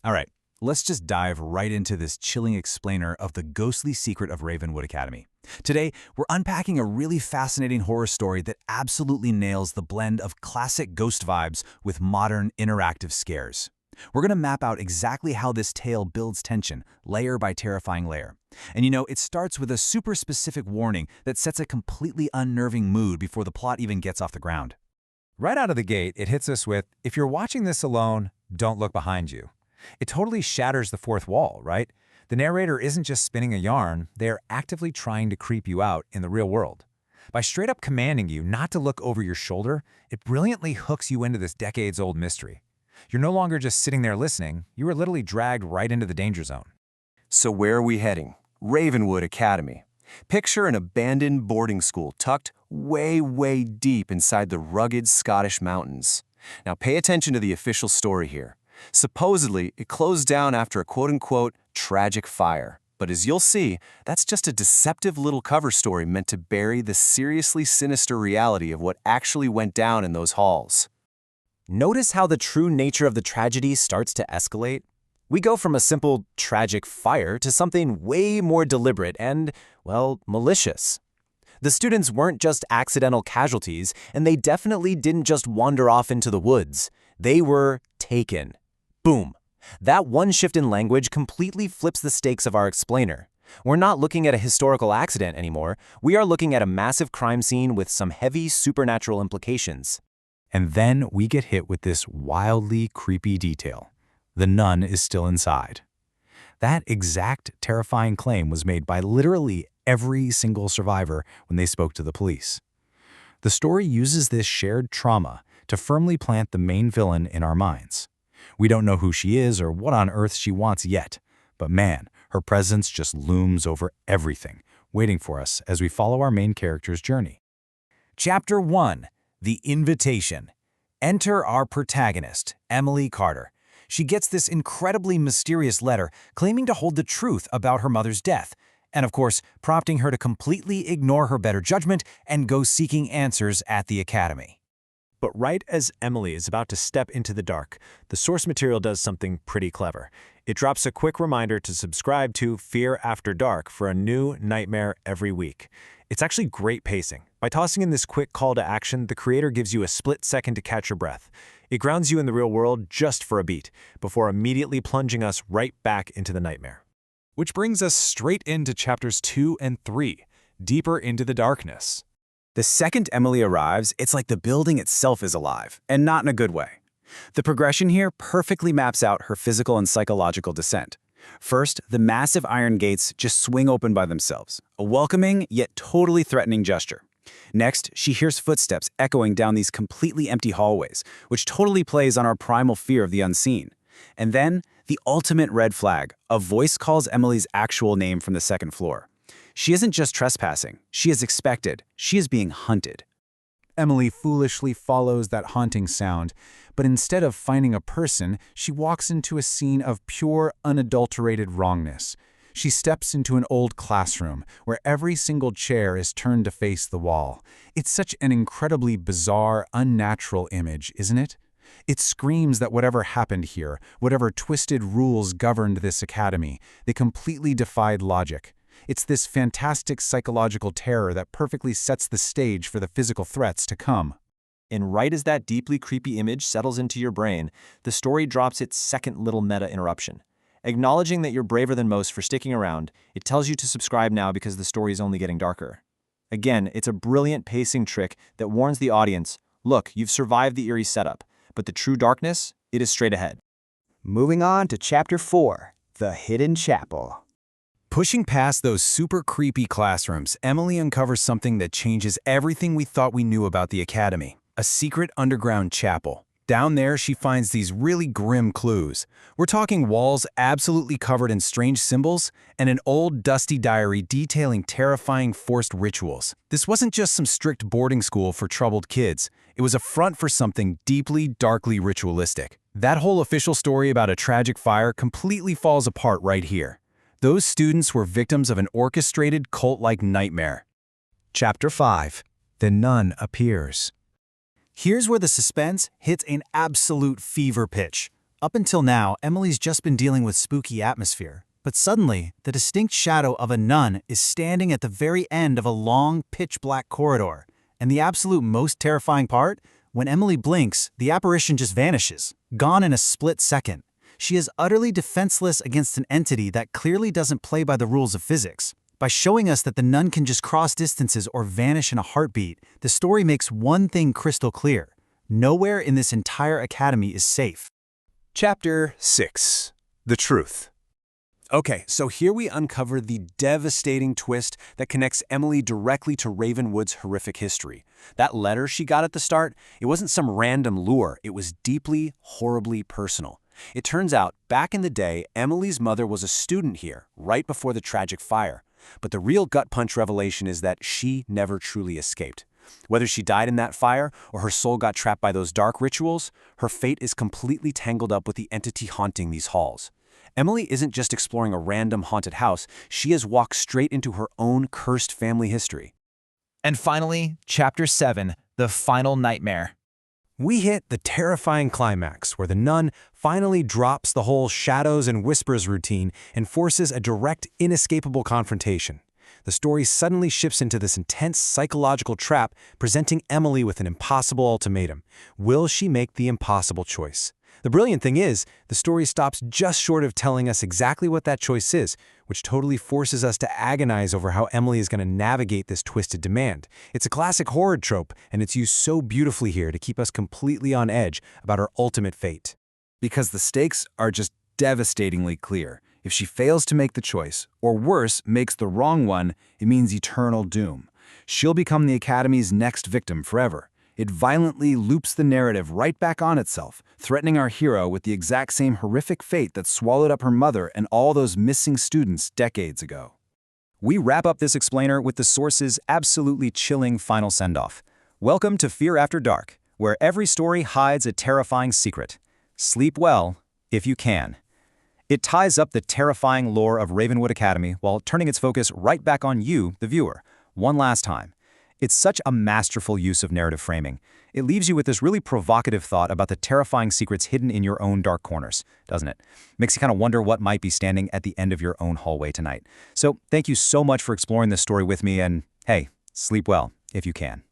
All right, let's just dive right into this chilling explainer of the ghostly secret of Ravenwood Academy. Today, we're unpacking a really fascinating horror story that absolutely nails the blend of classic ghost vibes with modern interactive scares. We're going to map out exactly how this tale builds tension, layer by terrifying layer. And it starts with a super specific warning that sets a completely unnerving mood before the plot even gets off the ground. Right out of the gate, it hits us with, if you're watching this alone, don't look behind you. It totally shatters the fourth wall, right? The narrator isn't just spinning a yarn, they're actively trying to creep you out in the real world. By straight up commanding you not to look over your shoulder, it brilliantly hooks you into this decades-old mystery. You're no longer just sitting there listening, you are literally dragged right into the danger zone. So where are we heading? Ravenwood Academy. Picture an abandoned boarding school tucked way, way deep inside the rugged Scottish mountains. Now pay attention to the official story here. Supposedly, it closed down after a quote-unquote tragic fire. But as you'll see, that's just a deceptive little cover story meant to bury the seriously sinister reality of what actually went down in those halls. Notice how the true nature of the tragedy starts to escalate? We go from a simple, tragic fire to something way more deliberate and, well, malicious. The students weren't just accidental casualties, and they definitely didn't just wander off into the woods. They were taken. Boom. That one shift in language completely flips the stakes of our explainer. We're not looking at a historical accident anymore. We are looking at a massive crime scene with some heavy supernatural implications. And then we get hit with this wildly creepy detail. The nun is still inside. That exact terrifying claim was made by literally every single survivor when they spoke to the police. The story uses this shared trauma to firmly plant the main villain in our minds. We don't know who she is or what on earth she wants yet, but man, her presence just looms over everything, waiting for us as we follow our main character's journey. Chapter 1. The Invitation. Enter our protagonist, Emily Carter. She gets this incredibly mysterious letter claiming to hold the truth about her mother's death, and of course, prompting her to completely ignore her better judgment and go seeking answers at the academy. But right as Emily is about to step into the dark, the source material does something pretty clever. It drops a quick reminder to subscribe to Fear After Dark for a new nightmare every week. It's actually great pacing. By tossing in this quick call to action, the creator gives you a split second to catch your breath. It grounds you in the real world just for a beat, before immediately plunging us right back into the nightmare. Which brings us straight into chapters 2 and 3, deeper into the darkness. The second Emily arrives, it's like the building itself is alive, and not in a good way. The progression here perfectly maps out her physical and psychological descent. First, the massive iron gates just swing open by themselves, a welcoming yet totally threatening gesture. Next, she hears footsteps echoing down these completely empty hallways, which totally plays on our primal fear of the unseen. And then, the ultimate red flag, a voice calls Emily's actual name from the second floor. She isn't just trespassing, she is expected, she is being hunted. Emily foolishly follows that haunting sound, but instead of finding a person, she walks into a scene of pure, unadulterated wrongness. She steps into an old classroom where every single chair is turned to face the wall. It's such an incredibly bizarre, unnatural image, isn't it? It screams that whatever happened here, whatever twisted rules governed this academy, they completely defied logic. It's this fantastic psychological terror that perfectly sets the stage for the physical threats to come. And right as that deeply creepy image settles into your brain, the story drops its second little meta interruption. Acknowledging that you're braver than most for sticking around, it tells you to subscribe now because the story is only getting darker. Again, it's a brilliant pacing trick that warns the audience, look, you've survived the eerie setup, but the true darkness, it is straight ahead. Moving on to Chapter 4, The Hidden Chapel. Pushing past those super creepy classrooms, Emily uncovers something that changes everything we thought we knew about the academy. A secret underground chapel. Down there, she finds these really grim clues. We're talking walls absolutely covered in strange symbols and an old dusty diary detailing terrifying forced rituals. This wasn't just some strict boarding school for troubled kids. It was a front for something deeply, darkly ritualistic. That whole official story about a tragic fire completely falls apart right here. Those students were victims of an orchestrated cult-like nightmare. Chapter 5. The Nun Appears. Here's where the suspense hits an absolute fever pitch. Up until now, Emily's just been dealing with spooky atmosphere. But suddenly, the distinct shadow of a nun is standing at the very end of a long, pitch-black corridor. And the absolute most terrifying part? When Emily blinks, the apparition just vanishes, gone in a split second. She is utterly defenseless against an entity that clearly doesn't play by the rules of physics. By showing us that the nun can just cross distances or vanish in a heartbeat, the story makes one thing crystal clear. Nowhere in this entire academy is safe. Chapter 6. The Truth. Okay, so here we uncover the devastating twist that connects Emily directly to Ravenwood's horrific history. That letter she got at the start, it wasn't some random lure, it was deeply, horribly personal. It turns out, back in the day, Emily's mother was a student here, right before the tragic fire. But the real gut-punch revelation is that she never truly escaped. Whether she died in that fire or her soul got trapped by those dark rituals, her fate is completely tangled up with the entity haunting these halls. Emily isn't just exploring a random haunted house, she has walked straight into her own cursed family history. And finally, Chapter 7, The Final Nightmare. We hit the terrifying climax where the nun finally drops the whole shadows and whispers routine and forces a direct, inescapable confrontation. The story suddenly shifts into this intense psychological trap, presenting Emily with an impossible ultimatum. Will she make the impossible choice? The brilliant thing is, the story stops just short of telling us exactly what that choice is, which totally forces us to agonize over how Emily is going to navigate this twisted demand. It's a classic horror trope, and it's used so beautifully here to keep us completely on edge about her ultimate fate. Because the stakes are just devastatingly clear. If she fails to make the choice, or worse, makes the wrong one, it means eternal doom. She'll become the Academy's next victim forever. It violently loops the narrative right back on itself, threatening our hero with the exact same horrific fate that swallowed up her mother and all those missing students decades ago. We wrap up this explainer with the source's absolutely chilling final send-off. Welcome to Fear After Dark, where every story hides a terrifying secret. Sleep well, if you can. It ties up the terrifying lore of Ravenwood Academy while turning its focus right back on you, the viewer, one last time. It's such a masterful use of narrative framing. It leaves you with this really provocative thought about the terrifying secrets hidden in your own dark corners, doesn't it? Makes you kind of wonder what might be standing at the end of your own hallway tonight. So thank you so much for exploring this story with me, and hey, sleep well if you can.